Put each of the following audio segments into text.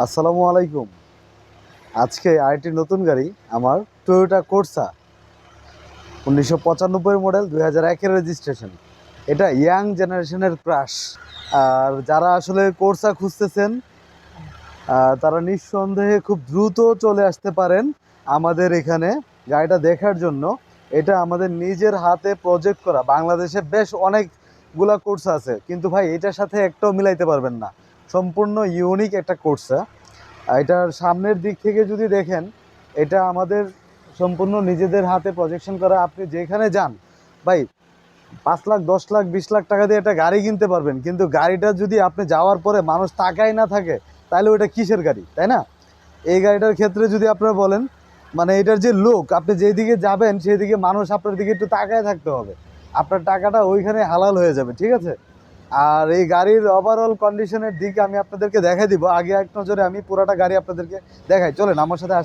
আসসালামু আলাইকুম। আজকে আরেকটি নতুন গাড়ি আমার টয়োটা কোর্সা 1995 মডেল 2001-এর রেজিস্ট্রেশন। এটা ইয়াং জেনারেশনের ক্রাশ। আর যারা আসলে কোর্সা খুঁজতেছেন তারা নিঃসন্দেহে খুব দ্রুত চলে আসতে পারেন আমাদের এখানে গাড়িটা দেখার জন্য। এটা আমাদের নিজের হাতে প্রজেক্ট করা। বাংলাদেশে বেশ অনেকগুলা কোর্সা আছে, কিন্তু ভাই এটার সাথে একটাও মিলাইতে পারবেন না। সম্পূর্ণ ইউনিক একটা কোর্সা। এটার সামনের দিক থেকে যদি দেখেন, এটা আমাদের সম্পূর্ণ নিজেদের হাতে প্রজেকশন করা। আপনি যেখানে যান ভাই, 5 লাখ 10 লাখ 20 লাখ টাকা দিয়ে একটা গাড়ি কিনতে পারবেন, কিন্তু গাড়িটা যদি আপনি যাওয়ার পরে মানুষ তাকাই না থাকে, তাহলে ওটা কিসের গাড়ি, তাই না? এই গাড়িটার ক্ষেত্রে যদি আপনারা বলেন, মানে এটার যে লুক, আপনি যেদিকে যাবেন সেই দিকে মানুষ আপনার দিকে একটু তাকায় থাকতে হবে, আপনার টাকাটা ওইখানে হালাল হয়ে যাবে, ঠিক আছে? আর এই গাড়ির ওভারঅল কন্ডিশনের দিক আমি আপনাদেরকে দেখাই দিব। আগে এক নজরে আমি পুরাটা গাড়ি আপনাদেরকে দেখাই, চলেন আমার সাথে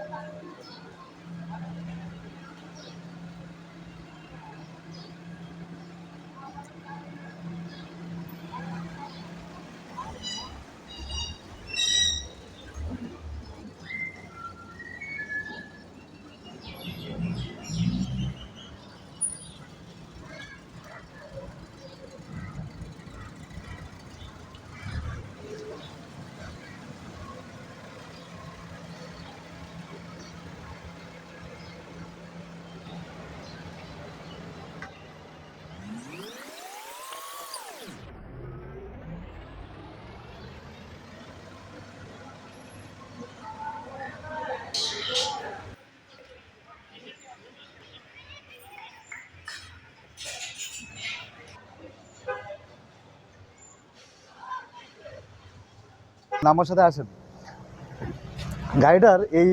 আমার সাথে আসেন। গাড়িটার এই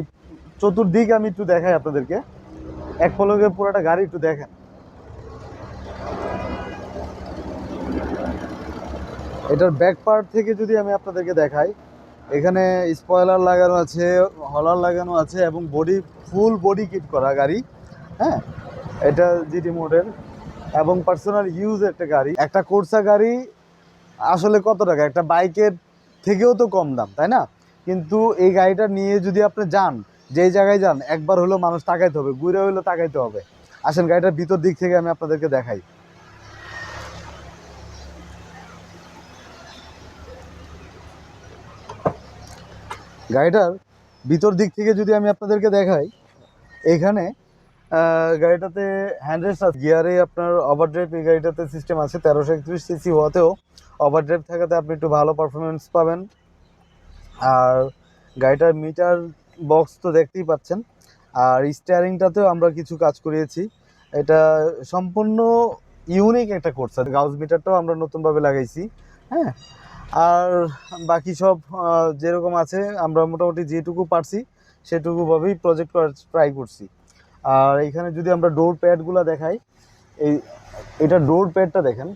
চতুর্দিক আমি একটু দেখাই আপনাদেরকে, এক পলকে পুরোটা গাড়ি একটু দেখেন। এটার ব্যাক পার্ট থেকে যদি আমি আপনাদেরকে দেখাই, এখানে স্পয়লার লাগানো আছে, হলার লাগানো আছে এবং বডি ফুল বডি কিট করা গাড়ি। হ্যাঁ, এটা জিটি মডেল এবং পার্সোনাল ইউজ একটা গাড়ি। একটা কোর্সা গাড়ি আসলে কত টাকা? একটা বাইকের থেকেও তো কম দাম, তাই না? কিন্তু এই গাড়িটা নিয়ে যদি আপনি যান, যেই জায়গায় যান, একবার হলেও মানুষ তাকাইতে হবে, ঘুরে হলেও তাকাইতে হবে। আসেন গাড়িটার ভিতর দিক থেকে আমি আপনাদেরকে দেখাই। গাড়িটার ভিতর দিক থেকে যদি আমি আপনাদেরকে দেখাই, এখানে গাড়িটাতে হ্যান্ডরেস্ট আছে, গিয়ারে আপনার ওভারড্রাইভ এই গাড়িটাতে সিস্টেম আছে। 1331 সিসি হওয়াতেও ওভারড্রাইভ থাকাতে আপনি একটু ভালো পারফরমেন্স পাবেন। আর গাড়িটার মিটার বক্স তো দেখতেই পাচ্ছেন। আর স্টিয়ারিংটাতেও আমরা কিছু কাজ করিয়েছি। এটা সম্পূর্ণ ইউনিক একটা কোর্স। গাউস মিটারটাও আমরা নতুনভাবে লাগাইছি। হ্যাঁ, আর বাকি সব যেরকম আছে আমরা মোটামুটি যেটুকু পারছি সেটুকুভাবেই প্রজেক্ট করার ট্রাই করছি। আর এখানে যদি আমরা ডোর প্যাডগুলো দেখাই, এই এটা ডোর প্যাডটা দেখেন।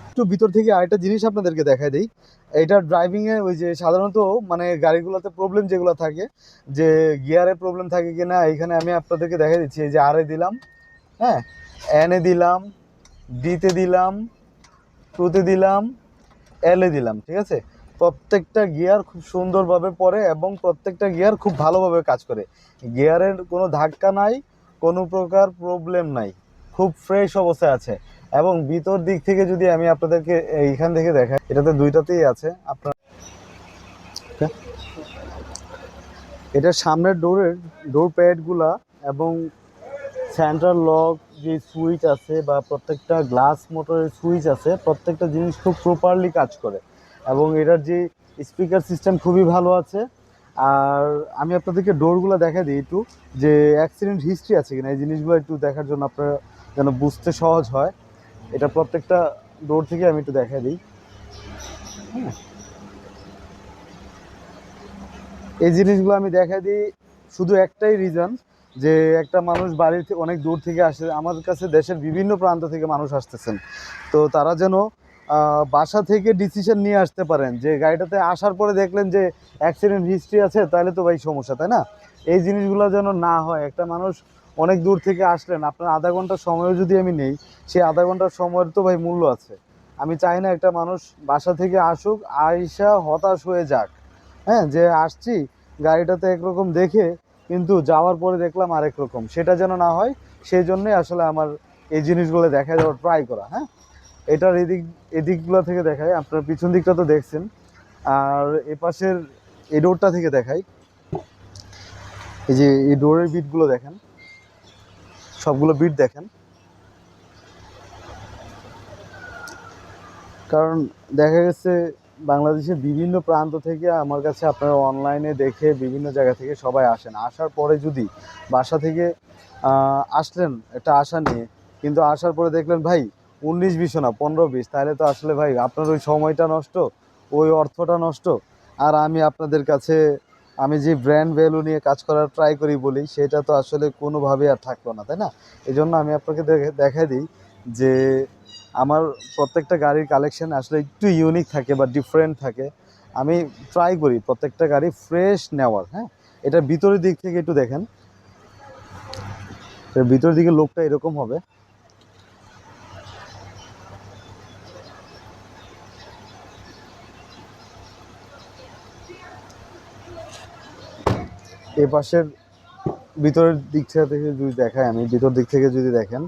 একটু ভিতর থেকে আরেকটা জিনিস আপনাদেরকে দেখাই দিই। এটা ড্রাইভিংয়ে ওই যে সাধারণত মানে গাড়িগুলোতে প্রবলেম যেগুলো থাকে, যে গিয়ারে প্রবলেম থাকে কি না, এখানে আমি আপনাদেরকে দেখাই দিচ্ছি। এই যে আরে দিলাম, হ্যাঁ, এনে দিলাম, ডিতে দিলাম, টুতে দিলাম, এলে দিলাম, ঠিক আছে? প্রত্যেকটা গিয়ার খুব সুন্দরভাবে পড়ে এবং প্রত্যেকটা গিয়ার খুব ভালোভাবে কাজ করে। গিয়ারের কোনো ধাক্কা নাই, কোনো প্রকার প্রবলেম নাই, খুব ফ্রেশ অবস্থায় আছে। এবং ভিতর দিক থেকে যদি আমি আপনাদেরকে এইখান থেকে দেখাই, এটাতে দুইটাতেই আছে আপনার। এটার সামনের ডোর প্যাডগুলা এবং সেন্ট্রাল লক যে সুইচ আছে বা প্রত্যেকটা গ্লাস মোটরের সুইচ আছে, প্রত্যেকটা জিনিস খুব প্রপারলি কাজ করে। এবং এটার যে স্পিকার সিস্টেম খুবই ভালো আছে। আর আমি আপনাদেরকে ডোরগুলো দেখা দিই একটু, যে অ্যাক্সিডেন্ট হিস্ট্রি আছে কিনা, এই জিনিসগুলো একটু দেখার জন্য, আপনারা যেন বুঝতে সহজ হয়। এটা প্রত্যেকটা ডোর থেকে আমি একটু দেখা দিই। হ্যাঁ, এই জিনিসগুলো আমি দেখা দিই শুধু একটাই রিজন, যে একটা মানুষ বাড়ির থেকে অনেক দূর থেকে আসে আমার কাছে, দেশের বিভিন্ন প্রান্ত থেকে মানুষ আসতেছেন, তো তারা যেন বাসা থেকে ডিসিশন নিয়ে আসতে পারেন। যে গাড়িটাতে আসার পরে দেখলেন যে অ্যাক্সিডেন্ট হিস্ট্রি আছে, তাহলে তো ভাই সমস্যা, তাই না? এই জিনিসগুলো যেন না হয়। একটা মানুষ অনেক দূর থেকে আসলেন, আপনার আধা ঘন্টার সময়ও যদি আমি নেই, সেই আধা ঘন্টার সময়ের তো ভাই মূল্য আছে। আমি চাই না একটা মানুষ বাসা থেকে আসুক, আইসা হতাশ হয়ে যাক। হ্যাঁ, যে আসছি গাড়িটাতে একরকম দেখে কিন্তু যাওয়ার পরে দেখলাম আরেক রকম, সেটা যেন না হয় সেই জন্যই আসলে আমার এই জিনিসগুলো দেখা যাওয়ার ট্রাই করা। হ্যাঁ, এটার এদিকগুলো থেকে দেখায়, আপনার পিছন দিকটা তো দেখছেন, আর এ পাশের এই ডোরটা থেকে দেখাই। এই যে এই ডোরের বিটগুলো দেখেন, সবগুলো বিট দেখেন, কারণ দেখা গেছে বাংলাদেশের বিভিন্ন প্রান্ত থেকে আমার কাছে আপনারা অনলাইনে দেখে বিভিন্ন জায়গা থেকে সবাই আসেন, আসার পরে যদি বাসা থেকে আসলেন একটা আশা নিয়ে, কিন্তু আসার পরে দেখলেন ভাই 19-20 না 15-20, তাহলে তো আসলে ভাই আপনার ওই সময়টা নষ্ট, ওই অর্থটা নষ্ট। আর আমি আপনাদের কাছে আমি যে ব্র্যান্ড ভ্যালু নিয়ে কাজ করার ট্রাই করি বলি, সেটা তো আসলে কোনোভাবেই আর থাকলো না, তাই না? এই জন্য আমি আপনাকে দেখাই দিই যে আমার প্রত্যেকটা গাড়ির কালেকশন আসলে একটু ইউনিক থাকে বা ডিফারেন্ট থাকে। আমি ট্রাই করি প্রত্যেকটা গাড়ি ফ্রেশ নেওয়ার। হ্যাঁ, এটা ভিতরের দিক থেকে একটু দেখেন, এর ভিতরের দিকে লোকটা এরকম হবে। এ পাশের ভিতরের দিক থেকে যদি দেখাই, আমি ভিতর দিক থেকে যদি দেখেন,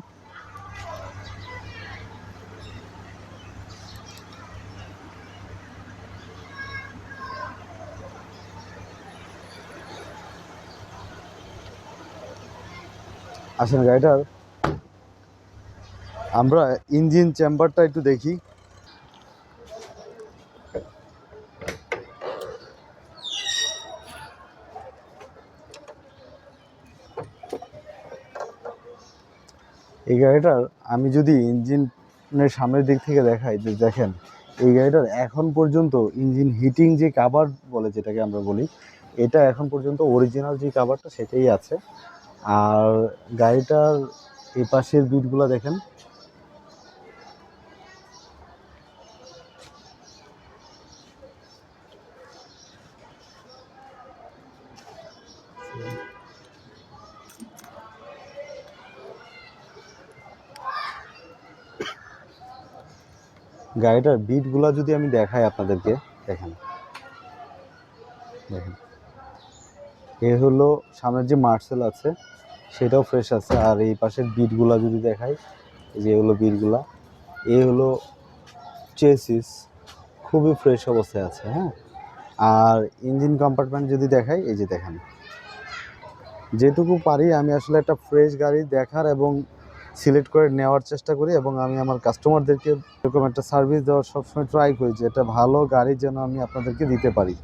আসেন গাড়িটার আমরা ইঞ্জিন চেম্বারটা একটু দেখি। এই গাড়িটার আমি যদি ইঞ্জিনের সামনের দিক থেকে দেখাই, যে দেখেন এই গাড়িটার এখন পর্যন্ত ইঞ্জিন হিটিং যে কাভার বলে, যেটাকে আমরা বলি, এটা এখন পর্যন্ত অরিজিনাল যে কাভারটা সেটাই আছে। আর গাড়িটার এই পাশের বিটগুলো দেখেন, গাড়িটার বিটগুলো যদি আমি দেখাই আপনাদেরকে, দেখেন দেখেন এ হলো সামনের যে মার্সেল আছে সেটাও ফ্রেশ আছে, আর এই পাশের বিটগুলা যদি দেখাই, এই যে এগুলো বিটগুলা, এ হলো চেসিস, খুবই ফ্রেশ অবস্থায় আছে। হ্যাঁ, আর ইঞ্জিন কম্পার্টমেন্ট যদি দেখাই, এই যে দেখেন, যেটুকু পারি আমি আসলে একটা ফ্রেশ গাড়ি দেখার এবং সিলেক্ট করে নেওয়ার চেষ্টা করি, এবং আমি আমার কাস্টমারদেরকে এরকম একটা সার্ভিস দেওয়ার সবসময় ট্রাই করি যে একটা ভালো গাড়ি যেন আমি আপনাদেরকে দিতে পারি।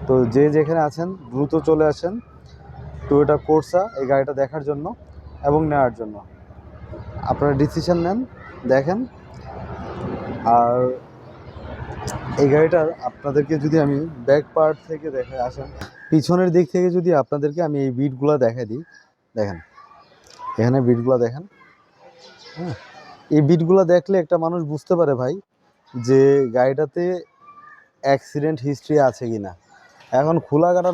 তো যে যেখানে আছেন দ্রুত চলে আসেন টয়োটা কোর্সা এই গাড়িটা দেখার জন্য এবং নেওয়ার জন্য। আপনারা ডিসিশন নেন, দেখেন। আর এই গাড়িটার আপনাদেরকে যদি আমি ব্যাক পার্ট থেকে দেখাই, আসেন পিছনের দিক থেকে যদি আপনাদেরকে আমি এই বিটগুলো দেখাই দিই, দেখেন এখানে বিটগুলো দেখেন। হ্যাঁ, এই বিটগুলো দেখলে একটা মানুষ বুঝতে পারে ভাই যে গাড়িটাতে অ্যাক্সিডেন্ট হিস্ট্রি আছে কিনা। এখন খোলা কাটা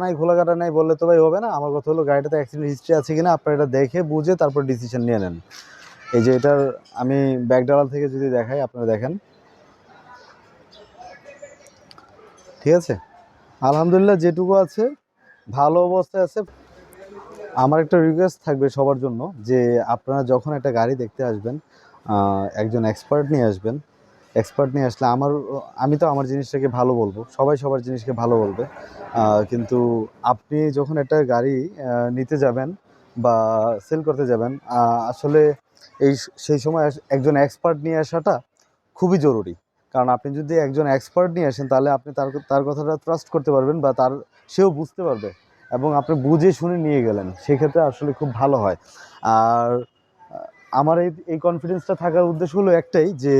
নাই বললে তো ভাই হবে না। আমার কথা হলো গাড়িটাতে অ্যাক্সিডেন্ট হিস্ট্রি আছে কিনা আপনারা এটা দেখে বুঝে তারপর ডিসিশন নিয়ে নেন। এই যে এটার আমি ব্যাকডালার থেকে যদি দেখাই, আপনারা দেখেন, ঠিক আছে, আলহামদুলিল্লাহ যেটুকু আছে ভালো অবস্থায় আছে। আমার একটা রিকোয়েস্ট থাকবে সবার জন্য যে আপনারা যখন একটা গাড়ি দেখতে আসবেন, একজন এক্সপার্ট নিয়ে আসবেন। এক্সপার্ট নিয়ে আসলে আমি তো আমার জিনিসটাকে ভালো বলবো, সবাই সবার জিনিসকে ভালো বলবে, কিন্তু আপনি যখন একটা গাড়ি নিতে যাবেন বা সেল করতে যাবেন, আসলে এই সেই সময় একজন এক্সপার্ট নিয়ে আসাটা খুবই জরুরি। কারণ আপনি যদি একজন এক্সপার্ট নিয়ে আসেন তাহলে আপনি তার তার কথাটা ট্রাস্ট করতে পারবেন, বা সেও বুঝতে পারবে এবং আপনি বুঝে শুনে নিয়ে গেলেন, সেক্ষেত্রে আসলে খুব ভালো হয়। আর আমার এই কনফিডেন্সটা থাকার উদ্দেশ্য হলো একটাই, যে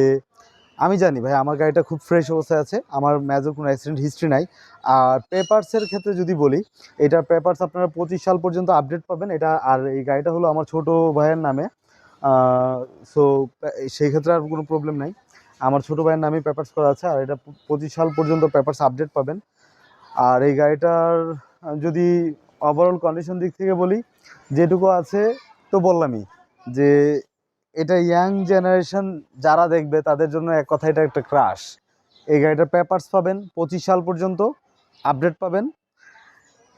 আমি জানি ভাই আমার গাড়িটা খুব ফ্রেশ অবস্থায় আছে, আমার মেজর কোনো অ্যাক্সিডেন্ট হিস্ট্রি নাই। আর পেপারসের ক্ষেত্রে যদি বলি, এটার পেপারস আপনারা 25 সাল পর্যন্ত আপডেট পাবেন এটা। আর এই গাড়িটা হলো আমার ছোট ভাইয়ের নামে, সো সেই ক্ষেত্রে আর কোনো প্রবলেম নাই, আমার ছোট ভাইয়ের নামে পেপারস করা আছে, আর এটা 25 সাল পর্যন্ত পেপারস আপডেট পাবেন। আর এই গাড়িটার যদি ওভারঅল কন্ডিশন দিক থেকে বলি, যেটুকু আছে তো বললামই যে এটা ইয়াং জেনারেশন যারা দেখবে তাদের জন্য এক কথা এটা একটা ক্রাশ। এই গাড়িটার পেপারস পাবেন 25 সাল পর্যন্ত, আপডেট পাবেন।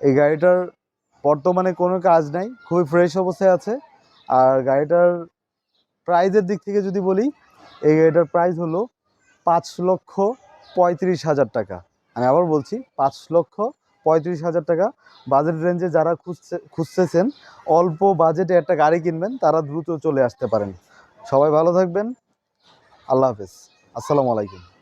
এই গাড়িটার বর্তমানে কোনো কাজ নাই, খুবই ফ্রেশ অবস্থায় আছে। আর গাড়িটার প্রাইজের দিক থেকে যদি বলি, এই গাড়িটার প্রাইস হলো 5,35,000 টাকা। আমি আবার বলছি 5,35,000 টাকা। বাজেট রেঞ্জে যারা খুঁজতেছেন অল্প বাজেটে একটা গাড়ি কিনবেন, তারা দ্রুত চলে আসতে পারেন। সবাই ভালো থাকবেন। আল্লাহ হাফেজ। আসসালামু আলাইকুম।